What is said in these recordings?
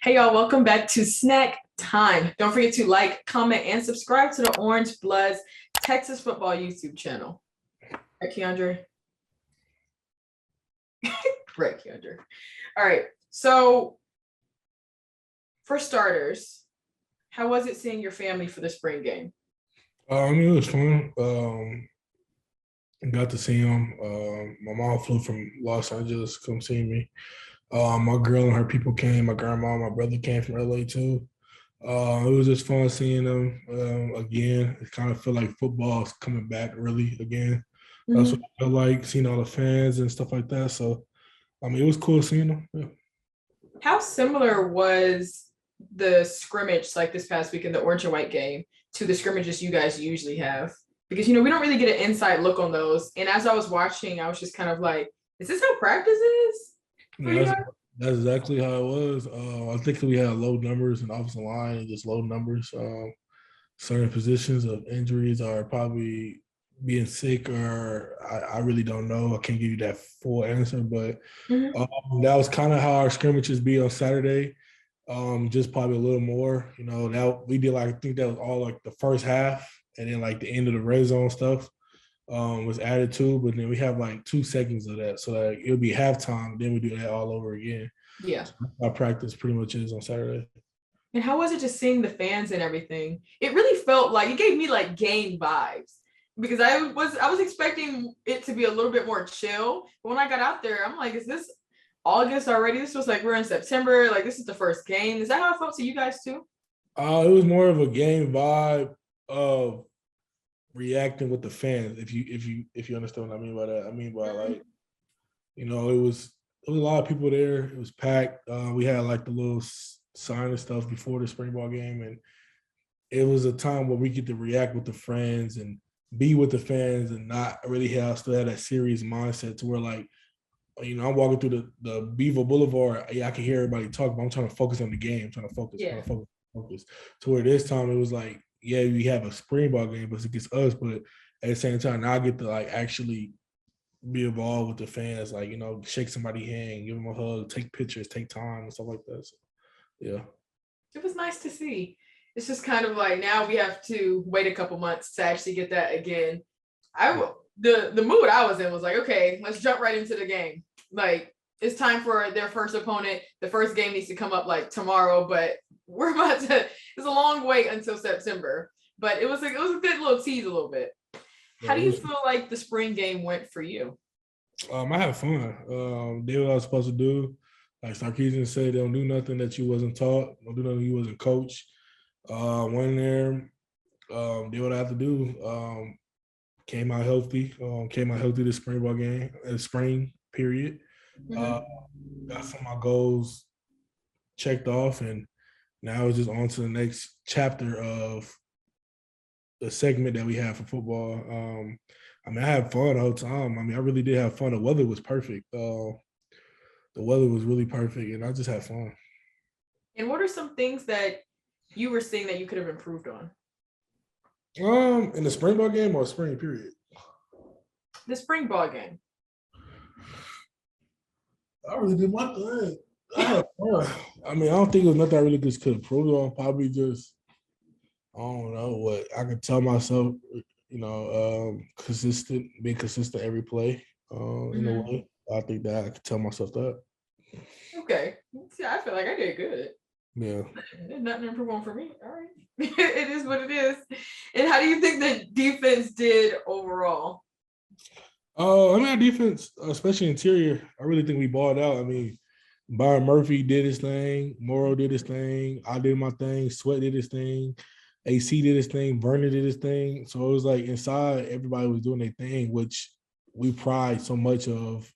Hey y'all, welcome back to Snack Time. Don't forget to like, comment, and subscribe to the Orangebloods Texas football YouTube channel. Right, Keondre? Right, Keondre. All right, so for starters, how was it seeing your family for the spring game? It was fun. Got to see them. My mom flew from Los Angeles to come see me. My girl and her people came. My grandma, my brother came from LA too. It was just fun seeing them again. It kind of felt like football's coming back really again. That's what I felt like, seeing all the fans and stuff like that. So, it was cool seeing them. Yeah. How similar was the scrimmage like this past week in the orange and white game to the scrimmages you guys usually have? Because, we don't really get an inside look on those. And as I was watching, I was just kind of like, is this how practice is? That's exactly how it was. I think we had low numbers in offensive line and just low numbers. Certain positions of injuries are probably being sick, or I really don't know. I can't give you that full answer, but that was kind of how our scrimmages be on Saturday. Just probably a little more. That we did I think that was all like the first half, and then like the end of the red zone stuff was added to, but then we have like 2 seconds of that. So like it'll be halftime, then we do that all over again. Yeah. So our practice pretty much is on Saturday. And how was it just seeing the fans and everything? It really felt like it gave me like game vibes because I was expecting it to be a little bit more chill. But when I got out there, I'm like, is this August already? This was like we're in September. Like this is the first game. Is that how it felt to you guys too? It was more of a game vibe of reacting with the fans. If you understand what I mean by that, I mean by like, it was a lot of people there. It was packed. We had like the little sign and stuff before the spring ball game, and it was a time where we get to react with the friends and be with the fans and not really still have that serious mindset to where like, I'm walking through the Beaver Boulevard. Yeah, I can hear everybody talk, but I'm trying to focus on the game, trying to focus. To where this time it was like, yeah, we have a spring ball game, but it's against us. But at the same time, now I get to like actually be involved with the fans, like, shake somebody's hand, give them a hug, take pictures, take time and stuff like that. So, yeah. It was nice to see. It's just kind of like now we have to wait a couple months to actually get that again. The mood I was in was like, okay, let's jump right into the game. Like it's time for their first opponent. The first game needs to come up like tomorrow, but we're about to. It's a long wait until September. But it was a good little tease a little bit. How do you feel like the spring game went for you? I had fun. Did what I was supposed to do. Like Sarkisian said, don't do nothing that you wasn't taught. Don't do nothing you wasn't coached. Went in there, did what I had to do. Came out healthy. The spring ball game, spring period. Got some of my goals checked off, and now it's just on to the next chapter of the segment that we have for football. I had fun the whole time. I really did have fun. The weather was perfect. The weather was really perfect, and I just had fun. And what are some things that you were seeing that you could have improved on? In the spring ball game or spring period? The spring ball game. I really did my thing. I don't think it was nothing I really just could improve on. Probably just, I don't know what I could tell myself, being consistent every play in a way. I think that I could tell myself that. Okay. See, I feel like I did good. Yeah. There's nothing to improve on for me. All right. It is what it is. And how do you think the defense did overall? Our defense, especially interior, I really think we balled out. Byron Murphy did his thing. Morrow did his thing. I did my thing. Sweat did his thing. AC did his thing. Vernon did his thing. So it was like inside, everybody was doing their thing, which we pride so much of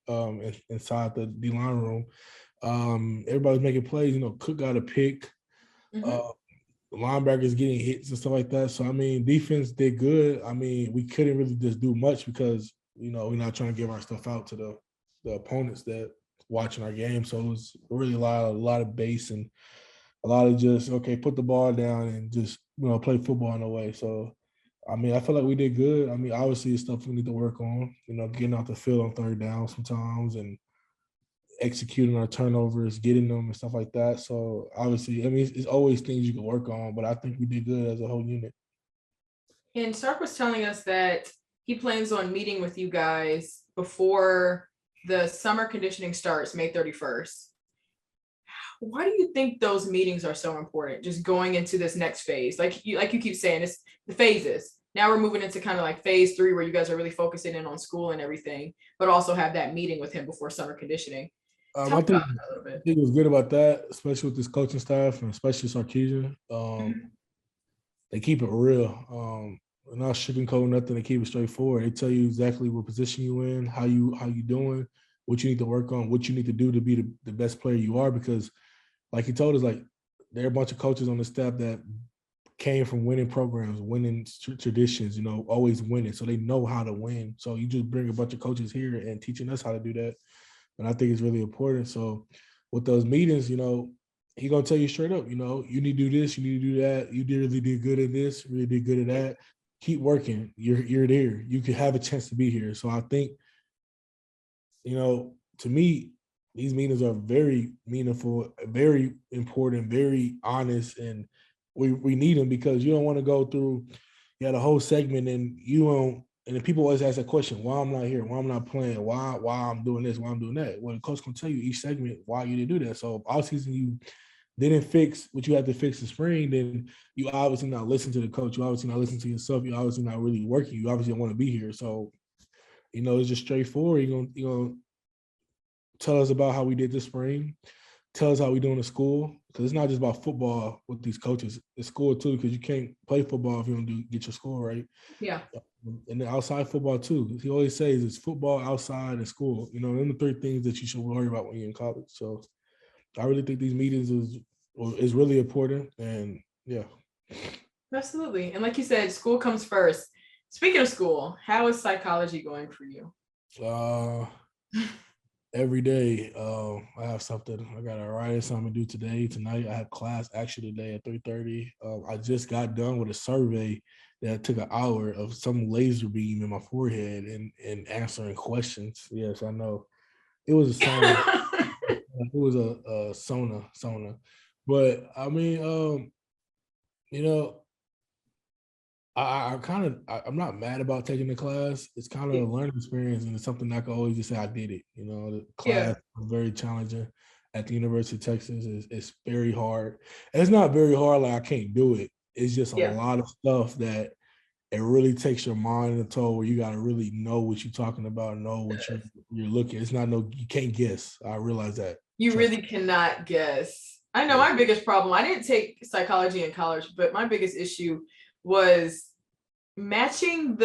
inside the D-line room. Everybody was making plays. Cook got a pick. Linebackers getting hits and stuff like that. So, defense did good. We couldn't really just do much because, we're not trying to give our stuff out to the opponents that watching our game. So it was really a lot of base and a lot of just, okay, put the ball down and just, play football in a way. So, I feel like we did good. Obviously it's stuff we need to work on, getting off the field on third down sometimes and executing our turnovers, getting them and stuff like that. So obviously, I mean, it's always things you can work on, but I think we did good as a whole unit. And Sark was telling us that he plans on meeting with you guys before the summer conditioning starts, May 31st. Why do you think those meetings are so important? Just going into this next phase, like you keep saying, it's the phases. Now we're moving into kind of like phase 3, where you guys are really focusing in on school and everything, but also have that meeting with him before summer conditioning. I think it was good about that, especially with this coaching staff and especially Sarkisian. They keep it real. They're not sugarcoating nothing. They keep it straightforward. They tell you exactly what position you in, how you doing, what you need to work on, what you need to do to be the best player you are. Because, like he told us, like there are a bunch of coaches on the staff that came from winning programs, winning traditions, always winning. So they know how to win. So you just bring a bunch of coaches here and teaching us how to do that. And I think it's really important. So with those meetings, he gonna tell you straight up, you need to do this, you need to do that. You really did good at this, really did good at that. Keep working. You're there. You could have a chance to be here. So I think, to me, these meetings are very meaningful, very important, very honest, and we need them because you don't want to go through the whole segment and you won't. And then people always ask that question: why I'm not here? Why I'm not playing? Why I'm doing this? Why I'm doing that? Well, the coach can tell you each segment why you didn't do that. So all season you didn't fix what you had to fix in spring, then you obviously not listen to the coach. You obviously not listen to yourself. You obviously not really working. You obviously don't want to be here. So, it's just straightforward. You're gonna tell us about how we did this spring. Tell us how we doing in school, because it's not just about football with these coaches. It's school too, because you can't play football if you don't get your school right. Yeah. And then outside football too. He always says it's football, outside, and school. Them the 3 things that you should worry about when you're in college. So I really think these meetings is really important. And yeah. Absolutely. And like you said, school comes first. Speaking of school, how is psychology going for you? Every day, I have something. I got a writing assignment due tonight. I have class actually today at 3:30. I just got done with a survey that took an hour of some laser beam in my forehead and answering questions. Yes, I know. It was a sauna. It was a sauna. But I mean, I'm not mad about taking the class. It's kind of a learning experience, and it's something I can always just say I did it. The class was very challenging at the University of Texas. It's very hard. And it's not very hard like I can't do it. It's just a lot of stuff that it really takes your mind in a toll where you got to really know what you're talking about, know what you're looking. It's not you can't guess. I realize that. You really cannot guess. I know my biggest problem, I didn't take psychology in college, but my biggest issue was matching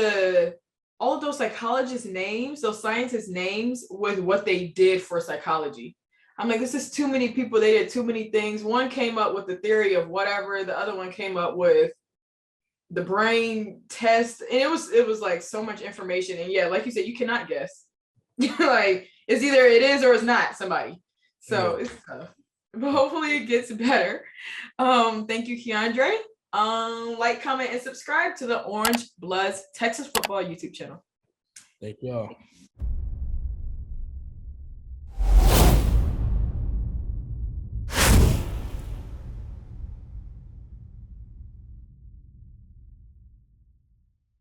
all of those psychologists' names, those scientists' names with what they did for psychology. I'm like, this is too many people. They did too many things. One came up with the theory of whatever. The other one came up with the brain test. And it was like so much information. And yeah, like you said, you cannot guess. Like it's either it is or it's not somebody. So it's tough. But hopefully it gets better. Thank you, Keondre. Like, comment, and subscribe to the Orangebloods Texas Football YouTube channel. Thank y'all.